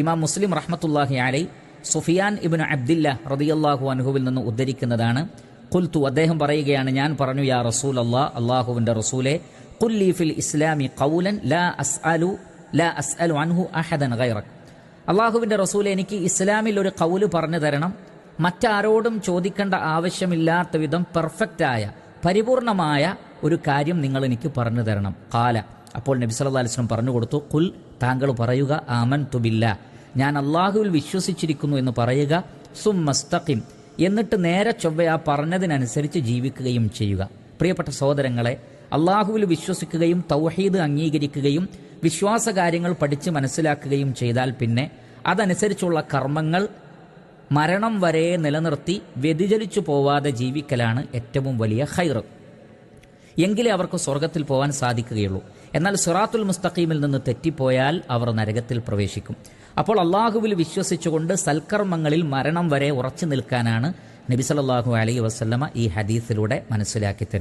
ഇമാം മുസ്ലിം റഹ്മത്തുള്ളാഹി അലൈഹി സുഫിയാൻ ഇബ്നു അബ്ദില്ല റളിയല്ലാഹു അൻഹുവിൽ നിന്ന് ഉദ്ധരിക്കുന്നതാണ്. ഖുൽതു, അദ്ദേഹം പറയുകയാണ്, ഞാൻ പറഞ്ഞു, യാ റസൂലല്ലാഹ്, അല്ലാഹുവിന്റെ റസൂലേ, ഖുല്ലി ഫിൽ ഇസ്ലാമി ഖൗലൻ ലാ അസ്അലു അൻഹു അഹദൻ ഗൈറക്. അല്ലാഹുവിന്റെ റസൂലേ, എനിക്ക് ഇസ്ലാമിൽ ഒരു ഖൗല് പറഞ്ഞു തരണം, മറ്റാരോടും ചോദിക്കേണ്ട ആവശ്യമില്ലാത്ത വിധം പെർഫെക്റ്റായ പരിപൂർണമായ ഒരു കാര്യം നിങ്ങൾ എനിക്ക് പറഞ്ഞു തരണം. ഖാല, അപ്പോൾ നബി സല്ലല്ലാഹു അലൈഹി വസല്ലം പറഞ്ഞു കൊടുത്തു, ഖുൽ, താങ്കൾ പറയുക, ആമൻതു ബില്ലാഹ്, ഞാൻ അല്ലാഹുവിൽ വിശ്വസിച്ചിരിക്കുന്നു എന്ന് പറയുക, സുമ്മസ്തഖിം, എന്നിട്ട് നേരെ ചൊവ്വ ആ പറഞ്ഞതിനനുസരിച്ച് ജീവിക്കുകയും ചെയ്യുക. പ്രിയപ്പെട്ട സഹോദരങ്ങളെ, അല്ലാഹുവിൽ വിശ്വസിക്കുകയും തൗഹീദ് അംഗീകരിക്കുകയും വിശ്വാസകാര്യങ്ങൾ പഠിച്ച് മനസ്സിലാക്കുകയും ചെയ്താൽ പിന്നെ അതനുസരിച്ചുള്ള കർമ്മങ്ങൾ മരണം വരെ നിലനിർത്തി വ്യതിചലിച്ചു പോവാതെ ജീവിക്കലാണ് ഏറ്റവും വലിയ ഖൈർ. എങ്കിലേ അവർക്ക് സ്വർഗത്തിൽ പോകാൻ സാധിക്കുകയുള്ളൂ. എന്നാൽ സിറാത്തുൽ മുസ്തഖീമിൽ നിന്ന് തെറ്റിപ്പോയാൽ അവർ നരകത്തിൽ പ്രവേശിക്കും. അപ്പോൾ അള്ളാഹുവിൽ വിശ്വസിച്ചുകൊണ്ട് സൽക്കർമ്മങ്ങളിൽ മരണം വരെ ഉറച്ചു നിൽക്കാനാണ് നബി സല്ലല്ലാഹു അലൈഹി വസല്ലമ ഈ ഹദീസിലൂടെ മനസ്സിലാക്കി തരുന്നത്.